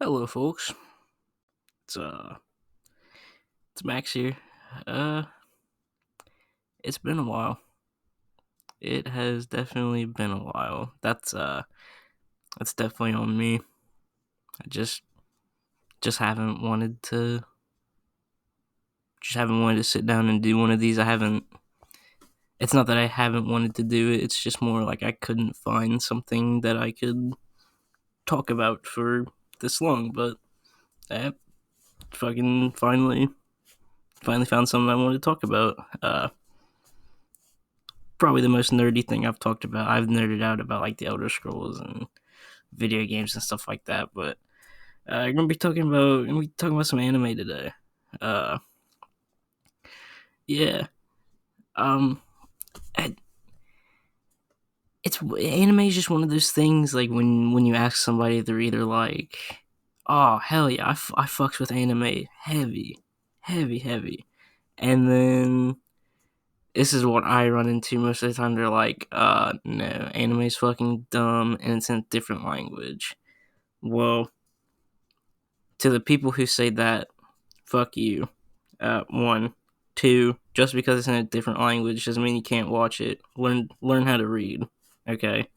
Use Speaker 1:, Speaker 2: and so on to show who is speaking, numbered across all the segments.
Speaker 1: Hello, folks. It's uh, it's Max here. Uh, it's been a while. It has definitely been a while. That's definitely on me. I just haven't wanted to sit down and do one of these. I haven't. It's not that I haven't wanted to do it. It's just more like I couldn't find something that I could talk about for this long. But I fucking finally found something I wanted to talk about. Probably the most nerdy thing I've talked about. I've nerded out about like the Elder Scrolls and video games and stuff like that. But we're gonna be talking about some anime today. Uh, yeah. Um, it's anime is just one of those things. Like when you ask somebody, they're either like, "Oh hell yeah, I fucks with anime heavy, heavy," and then this is what I run into most of the time. They're like, no, anime's fucking dumb and it's in a different language." Well, to the people who say that, fuck you. One. Two, just because it's in a different language doesn't mean you can't watch it. Learn how to read. Okay?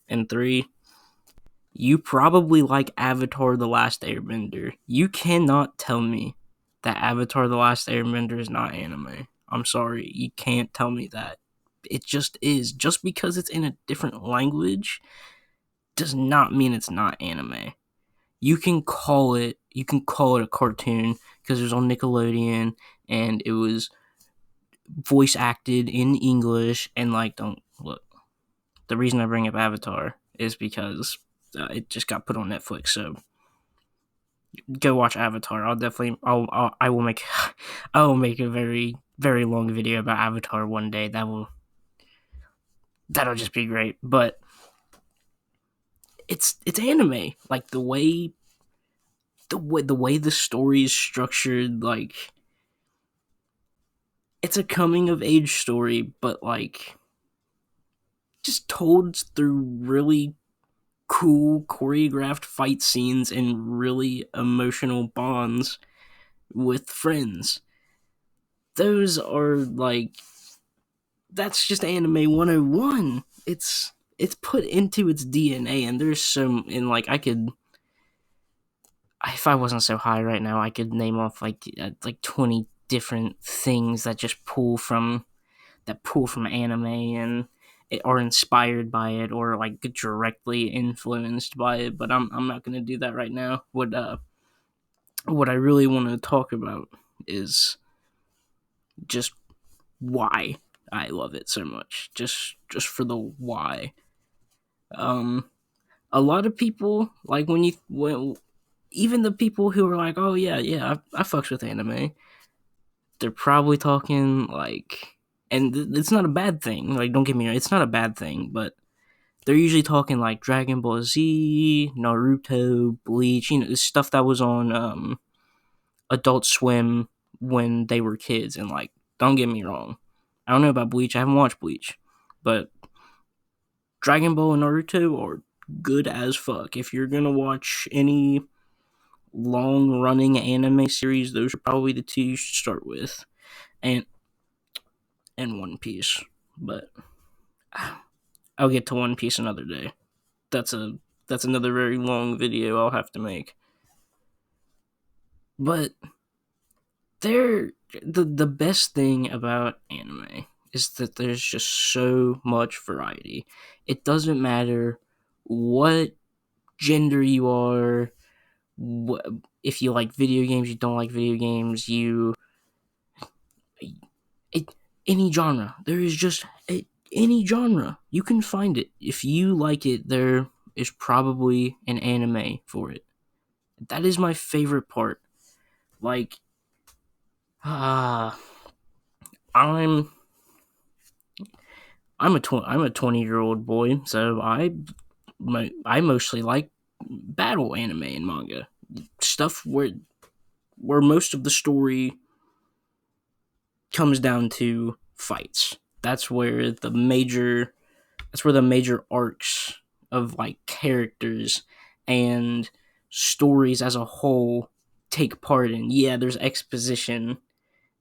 Speaker 1: And three, you probably like Avatar The Last Airbender. You cannot tell me that Avatar The Last Airbender is not anime. I'm sorry, you can't tell me that. It just is. Just because it's in a different language does not mean it's not anime. You can call it a cartoon because it was on Nickelodeon and it was voice acted in English and like don't look. The reason I bring up Avatar is because it just got put on Netflix, so go watch Avatar. I will make I will make a very long video about Avatar one day. That'll just be great. But it's anime. Like the way the story is structured, like it's a coming of age story, but like just told through really cool choreographed fight scenes and really emotional bonds with friends. Those are like that's just anime 101. It's put into its DNA and there's some in like I could if I wasn't so high right now, I could name off like 20 different things that pull from anime and are inspired by it or like directly influenced by it. But I'm not gonna do that right now. What I really want to talk about is just why I love it so much. Just for the why. Um, a lot of people like when even the people who are like, oh yeah, I fucks with anime. They're probably talking like, and it's not a bad thing. Like, don't get me wrong, it's not a bad thing, but they're usually talking like Dragon Ball Z, Naruto, Bleach, stuff that was on Adult Swim when they were kids. And like, don't get me wrong, I don't know about Bleach. I haven't watched Bleach, but Dragon Ball and Naruto are good as fuck. If you're gonna watch any long running anime series, those are probably the two you should start with, and One Piece. But I'll get to One Piece another day. That's a that's another very long video I'll have to make. But the best thing about anime is that there's just so much variety. It doesn't matter what gender you are, what, if you like video games, you don't like video games, it, any genre. There is just any genre. You can find it. If you like it, there is probably an anime for it. That is my favorite part. Like, uh, I'm I'm a 20-year-old boy, so I mostly like battle anime and manga stuff where most of the story comes down to fights. That's where the major arcs of like characters and stories as a whole take part in. Yeah, there's exposition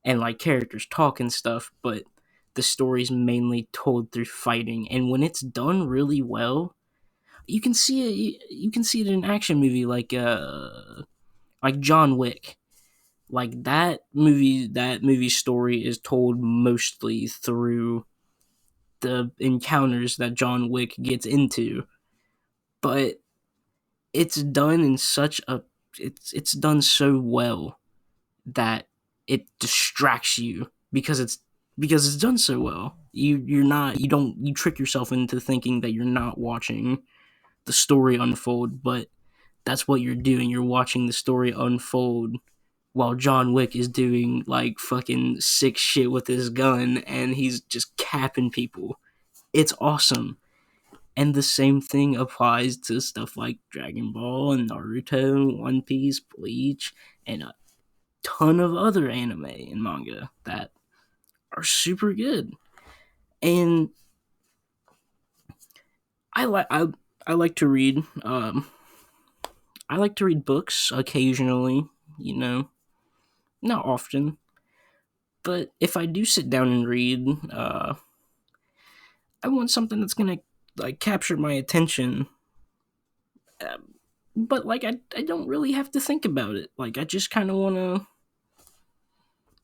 Speaker 1: and like characters talk and stuff, but the story's mainly told through fighting. And when it's done really well, you can see it. You can see it in an action movie like John Wick. Like that movie's story is told mostly through the encounters that John Wick gets into, but it's done in such a it's done so well that it distracts you because it's done so well. You trick yourself into thinking that you're not watching the story unfold, but that's what you're doing. You're watching the story unfold while John Wick is doing like fucking sick shit with his gun and he's just capping people. It's awesome. And the same thing applies to stuff like Dragon Ball and Naruto, One Piece, Bleach, and a ton of other anime and manga that are super good. And I like I like to read. I like to read books occasionally. You know, not often, but if I do sit down and read, I want something that's gonna like capture my attention. But like I don't really have to think about it. Like I just kind of want to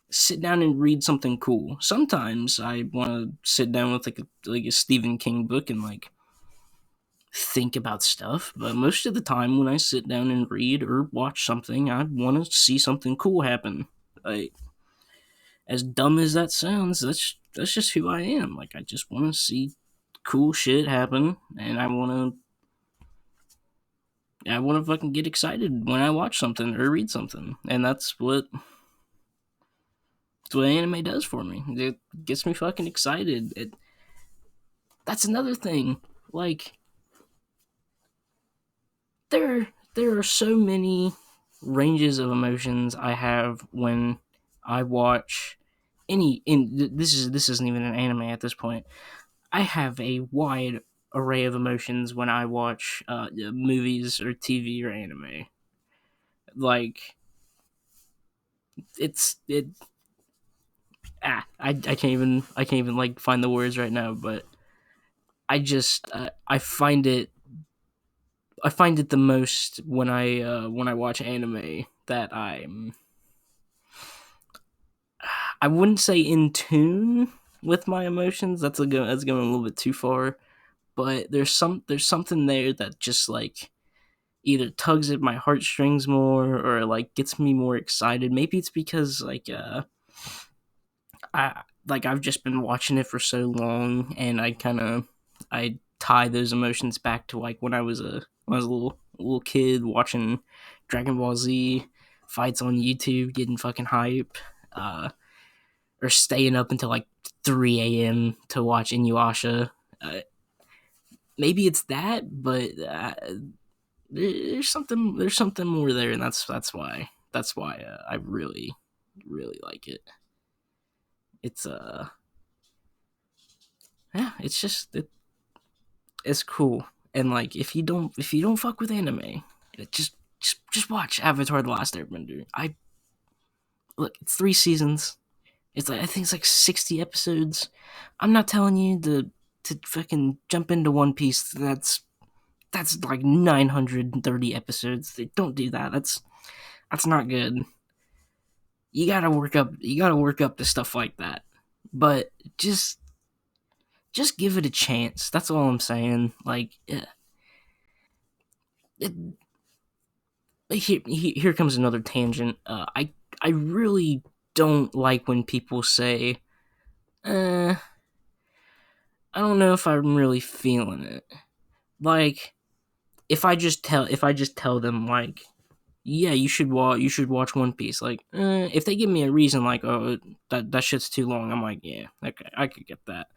Speaker 1: sit down and read something cool. Sometimes I want to sit down with like a Stephen King book and like think about stuff, but most of the time when I sit down and read or watch something, I want to see something cool happen. Like as dumb as that sounds, that's just who I am. Like I just want to see cool shit happen, and I want to fucking get excited when I watch something or read something, and that's what anime does for me. It gets me fucking excited. That's another thing. Like there are so many ranges of emotions I have when I watch any. In this isn't even an anime at this point. I have a wide array of emotions when I watch movies or TV or anime. Like it. I can't even like find the words right now, but I find it the most when I watch anime that I wouldn't say in tune with my emotions. That's going a little bit too far. But there's something there that just like either tugs at my heartstrings more or like gets me more excited. Maybe it's because I've just been watching it for so long and I tie those emotions back to like when I was a little kid watching Dragon Ball Z fights on YouTube, getting fucking hype. Or staying up until like 3 a.m. to watch Inuyasha. Maybe it's that, but there's something more there, and that's why I really like it. It's yeah, it's just it's cool, and like if you don't fuck with anime, just watch Avatar: The Last Airbender. I look, it's 3 seasons. It's like I think it's like 60 episodes. I'm not telling you to fucking jump into One Piece. That's like 930 episodes. Don't do that. That's not good. You gotta work up to stuff like that. But just give it a chance. That's all I'm saying. Like it, here comes another tangent. I really don't like when people say, I don't know if I'm really feeling it. Like if I just tell them like, yeah, you should watch One Piece. Like, if they give me a reason like, oh, that shit's too long, I'm like, yeah, okay, I could get that.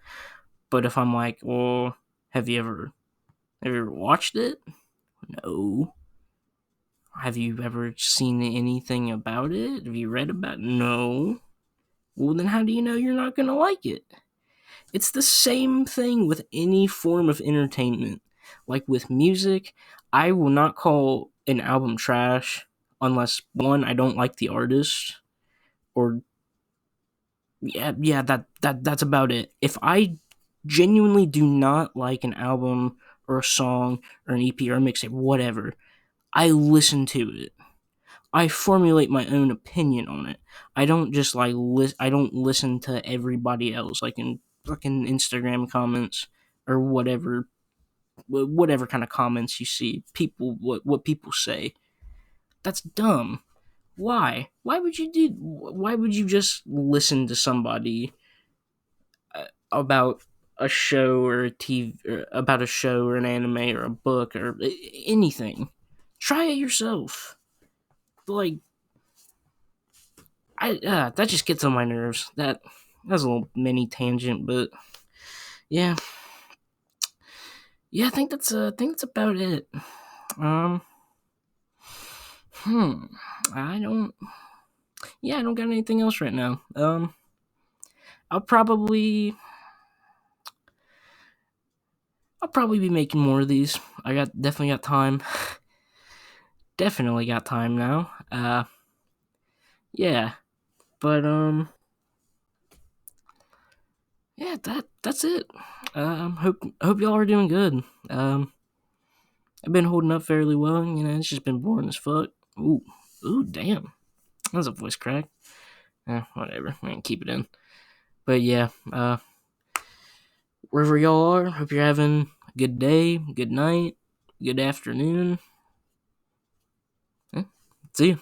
Speaker 1: But if I'm like, well, have you ever watched it? No. Have you ever seen anything about it? Have you read about it? No. Well, then how do you know you're not gonna like it? It's the same thing with any form of entertainment. Like with music, I will not call an album trash unless one, I don't like the artist, or that's about it. If I genuinely do not like an album or a song or an EP or a mixtape, whatever, I listen to it. I formulate my own opinion on it. I don't just like I don't listen to everybody else like in fucking Instagram comments or whatever kind of comments you see people what people say. That's dumb. Why? Why would you just listen to somebody about a show or a TV or about a show or an anime or a book or anything? Try it yourself. Like that just gets on my nerves. That was a little mini tangent, but yeah, yeah. I think that's about it. Um, hmm. I don't. Yeah, I don't got anything else right now. I'll probably I'll probably be making more of these. I got definitely got time. Definitely got time now. Yeah, but yeah, that's it. Hope y'all are doing good. I've been holding up fairly well. You know, it's just been boring as fuck. Ooh, damn. That was a voice crack. Whatever. I can keep it in. But yeah, wherever y'all are, hope you're having a good day, good night, good afternoon. See you.